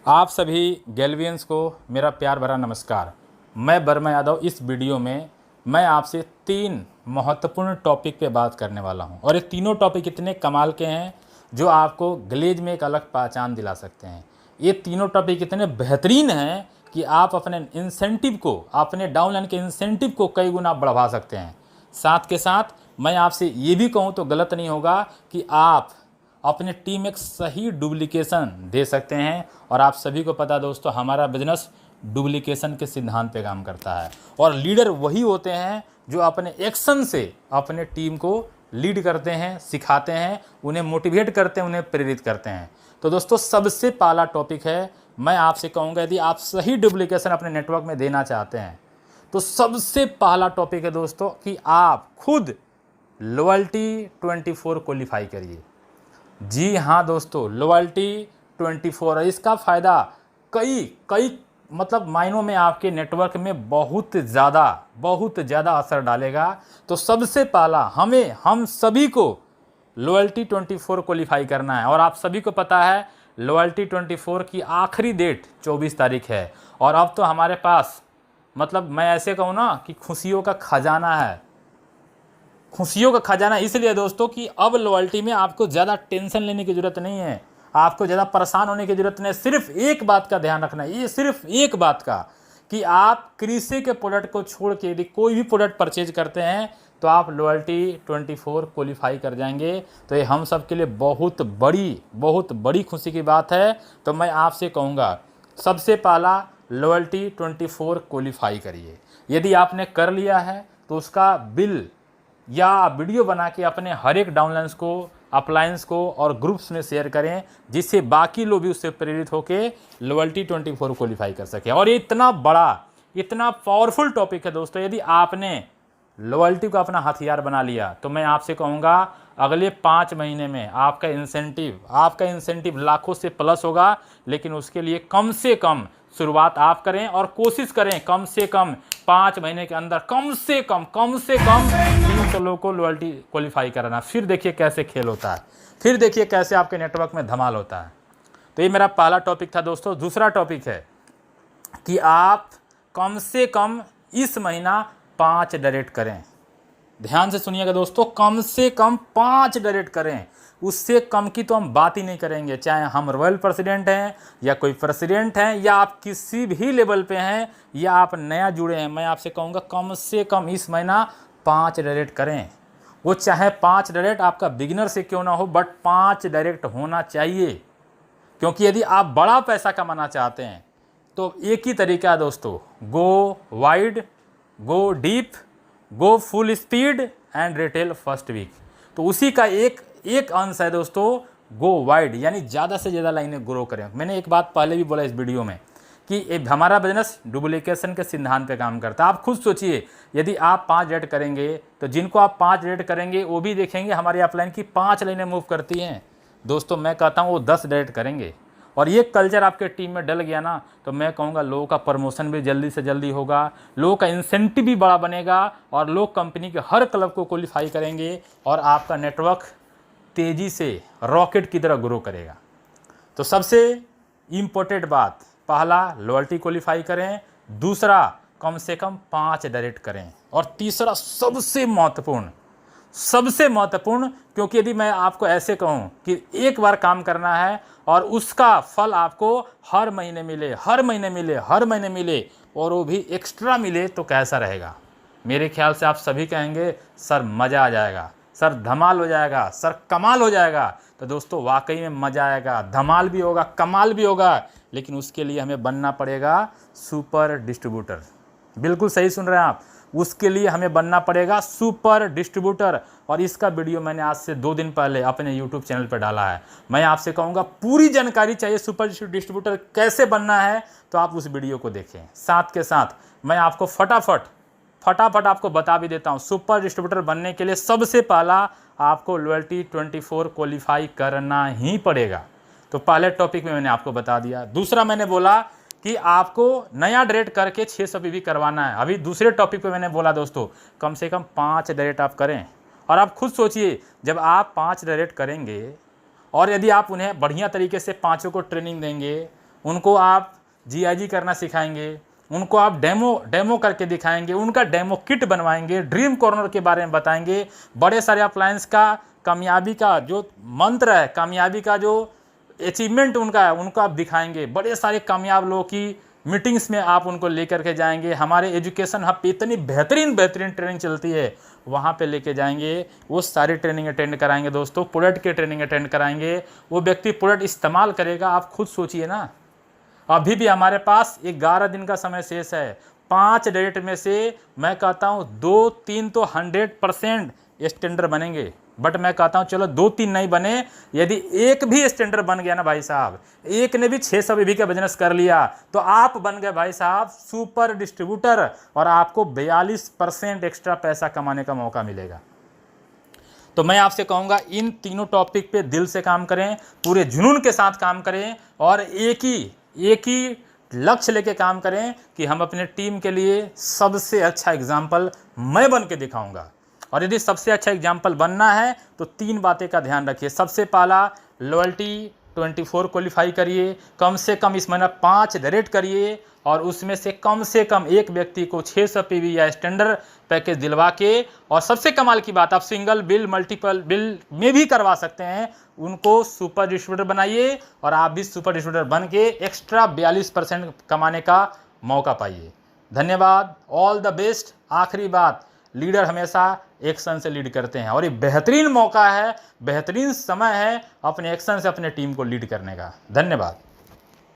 आप सभी गैल्वियंस को मेरा प्यार भरा नमस्कार। मैं वर्मा यादव। इस वीडियो में मैं आपसे 3 महत्वपूर्ण टॉपिक पे बात करने वाला हूं और ये तीनों टॉपिक इतने कमाल के हैं जो आपको ग्लेज में एक अलग पहचान दिला सकते हैं। ये तीनों टॉपिक इतने बेहतरीन हैं कि आप अपने इंसेंटिव को, अपने डाउनलाइन के इंसेंटिव को कई गुना बढ़ा सकते हैं। साथ के साथ मैं आपसे ये भी कहूँ तो गलत नहीं होगा कि आप अपने टीम एक सही डुप्लीकेशन दे सकते हैं। और आप सभी को पता है दोस्तों, हमारा बिजनेस डुप्लीकेशन के सिद्धांत पे काम करता है और लीडर वही होते हैं जो अपने एक्शन से अपने टीम को लीड करते हैं, सिखाते हैं, उन्हें मोटिवेट करते हैं, उन्हें प्रेरित करते हैं। तो दोस्तों, सबसे पहला टॉपिक है, मैं आपसे कहूँगा यदि आप सही डुप्लीकेशन अपने नेटवर्क में देना चाहते हैं तो सबसे पहला टॉपिक है दोस्तों कि आप खुद लॉयल्टी 24 क्वालिफाई करिए। जी हाँ दोस्तों, लॉयल्टी 24 है। इसका फ़ायदा कई कई मतलब मायनों में आपके नेटवर्क में बहुत ज़्यादा असर डालेगा। तो सबसे पहला हम सभी को लॉयल्टी 24 क्वालिफाई करना है। और आप सभी को पता है लॉयल्टी 24 की आखिरी डेट 24 तारीख है। और अब तो हमारे पास मतलब मैं ऐसे कहूँ ना कि खुशियों का खजाना है। खुशियों का खजाना इसलिए दोस्तों कि अब लॉयल्टी में आपको ज़्यादा टेंशन लेने की ज़रूरत नहीं है, आपको ज़्यादा परेशान होने की ज़रूरत नहीं है। सिर्फ एक बात का ध्यान रखना है, ये सिर्फ एक बात का, कि आप कृषि के प्रोडक्ट को छोड़ के यदि कोई भी प्रोडक्ट परचेज करते हैं तो आप लॉयल्टी 24 क्वालिफाई कर जाएंगे। तो ये हम सब के लिए बहुत बड़ी खुशी की बात है। तो मैं आपसे कहूँगा सबसे पहला लॉयल्टी 24 क्वालिफाई करिए। यदि आपने कर लिया है तो उसका बिल या वीडियो बना के अपने हर एक डाउनलाइंस को, अपलायंस को और ग्रुप्स में शेयर करें, जिससे बाकी लोग भी उससे प्रेरित होकर लॉयल्टी 24 क्वालिफाई कर सकें। और ये इतना बड़ा, इतना पावरफुल टॉपिक है दोस्तों। यदि आपने लॉयल्टी को अपना हथियार बना लिया तो मैं आपसे कहूँगा अगले 5 महीने में आपका इंसेंटिव लाखों से प्लस होगा। लेकिन उसके लिए कम से कम शुरुआत आप करें और कोशिश करें कम से कम 5 महीने के अंदर कम से कम 300 लोगों को लॉयल्टी क्वालिफाई कराना। फिर देखिए कैसे खेल होता है, फिर देखिए कैसे आपके नेटवर्क में धमाल होता है। तो ये मेरा पहला टॉपिक था दोस्तों। दूसरा टॉपिक है कि आप कम से कम इस महीना 5 डायरेक्ट करें। ध्यान से सुनिएगा दोस्तों, कम से कम 5 डायरेक्ट करें। उससे कम की तो हम बात ही नहीं करेंगे, चाहे हम रॉयल प्रेसिडेंट हैं या कोई प्रेसिडेंट हैं या आप किसी भी लेवल पे हैं या आप नया जुड़े हैं। मैं आपसे कहूँगा कम से कम इस महीना 5 डायरेक्ट करें। वो चाहे 5 डायरेक्ट आपका बिगिनर से क्यों ना हो, बट 5 डायरेक्ट होना चाहिए। क्योंकि यदि आप बड़ा पैसा कमाना चाहते हैं तो एक ही तरीका है दोस्तों, go wide, go deep, go full speed and retail first week. तो उसी का एक अंश है दोस्तों, गो वाइड, यानी ज़्यादा से ज़्यादा लाइनें ग्रो करें। मैंने एक बात पहले भी बोला इस वीडियो में कि हमारा बिजनेस डुप्लीकेशन के सिद्धांत पे काम करता है। आप खुद सोचिए, यदि आप 5 रेट करेंगे तो जिनको आप 5 रेट करेंगे वो भी देखेंगे हमारी अपलाइन की 5 लाइनें मूव करती हैं। दोस्तों मैं कहता हूँ वो 10 रेट करेंगे। और ये कल्चर आपके टीम में डल गया ना तो मैं कहूँगा लोगों का प्रमोशन भी जल्दी से जल्दी होगा, लोगों का इंसेंटिव भी बड़ा बनेगा और लोग कंपनी के हर क्लब को क्वालिफाई करेंगे और आपका नेटवर्क तेज़ी से रॉकेट की तरह ग्रो करेगा। तो सबसे इम्पोर्टेंट बात, पहला लॉयल्टी क्वालिफाई करें, दूसरा कम से कम 5 डायरेक्ट करें, और तीसरा सबसे महत्वपूर्ण, क्योंकि यदि मैं आपको ऐसे कहूं कि एक बार काम करना है और उसका फल आपको हर महीने मिले और वो भी एक्स्ट्रा मिले तो कैसा रहेगा। मेरे ख्याल से आप सभी कहेंगे सर मज़ा आ जाएगा, सर धमाल हो जाएगा, सर कमाल हो जाएगा। तो दोस्तों वाकई में मज़ा आएगा, धमाल भी होगा, कमाल भी होगा, लेकिन उसके लिए हमें बनना पड़ेगा सुपर डिस्ट्रीब्यूटर। बिल्कुल सही सुन रहे हैं आप, उसके लिए हमें बनना पड़ेगा सुपर डिस्ट्रीब्यूटर। और इसका वीडियो मैंने आज से 2 दिन पहले अपने यूट्यूब चैनल पर डाला है। मैं आपसे कहूँगा पूरी जानकारी चाहिए सुपर डिस्ट्रीब्यूटर कैसे बनना है तो आप उस वीडियो को देखें। साथ के साथ मैं आपको फटाफट आपको बता भी देता हूँ, सुपर डिस्ट्रीब्यूटर बनने के लिए सबसे पहला आपको लॉयल्टी 24 क्वालिफाई करना ही पड़ेगा। तो पहले टॉपिक में मैंने आपको बता दिया। दूसरा मैंने बोला कि आपको नया डायरेक्ट करके 600 पीवी करवाना है। अभी दूसरे टॉपिक पे मैंने बोला दोस्तों कम से कम 5 डायरेक्ट आप करें। और आप खुद सोचिए, जब आप 5 डायरेक्ट करेंगे और यदि आप उन्हें बढ़िया तरीके से 5 को ट्रेनिंग देंगे, उनको आप जीआईजी करना सिखाएंगे, उनको आप डेमो करके दिखाएंगे, उनका डेमो किट बनवाएंगे, ड्रीम कॉर्नर के बारे में बताएंगे, बड़े सारे अप्लायंस का कामयाबी का जो मंत्र है, कामयाबी का जो अचीवमेंट उनका है, उनको आप दिखाएंगे। बड़े सारे कामयाब लोगों की मीटिंग्स में आप उनको लेकर के जाएंगे। हमारे एजुकेशन हब पे इतनी बेहतरीन ट्रेनिंग चलती है, वहाँ पे लेके जाएंगे, वो सारी ट्रेनिंग अटेंड कराएंगे दोस्तों। प्रोडक्ट की ट्रेनिंग अटेंड कराएंगे, वो व्यक्ति प्रोडक्ट इस्तेमाल करेगा। आप खुद सोचिए ना, अभी भी हमारे पास 11 दिन का समय शेष है। 5 डेट में से मैं कहता हूँ 2-3 तो 100% स्टैंडर्ड बनेंगे, बट मैं कहता हूँ चलो 2-3 नहीं बने, यदि एक भी स्टैंडर्ड बन गया ना भाई साहब, एक ने भी 600 बीबी का बिजनेस कर लिया तो आप बन गए भाई साहब सुपर डिस्ट्रीब्यूटर, और आपको 42% एक्स्ट्रा पैसा कमाने का मौका मिलेगा। तो मैं आपसे कहूँगा इन तीनों टॉपिक पे दिल से काम करें, पूरे जुनून के साथ काम करें, और एक ही लक्ष्य लेके काम करें कि हम अपने टीम के लिए सबसे अच्छा एग्जाम्पल मैं बन के दिखाऊंगा। और यदि सबसे अच्छा एग्जाम्पल बनना है तो 3 बातें का ध्यान रखिए। सबसे पहला, लॉयल्टी 24 क्वालिफाई करिए, कम से कम इस महीना 5 डायरेक्ट करिए, और उसमें से कम एक व्यक्ति को 600 पीवी या स्टैंडर्ड पैकेज दिलवा के, और सबसे कमाल की बात, आप सिंगल बिल मल्टीपल बिल में भी करवा सकते हैं, उनको सुपर डिस्ट्रीब्यूटर बनाइए, और आप भी सुपर डिस्ट्रीब्यूटर बन के एक्स्ट्रा 42% कमाने का मौका पाइए। धन्यवाद, ऑल द बेस्ट। आखिरी बात, लीडर हमेशा एक्शन से लीड करते हैं, और ये बेहतरीन मौका है, बेहतरीन समय है अपने एक्शन से अपने टीम को लीड करने का। धन्यवाद।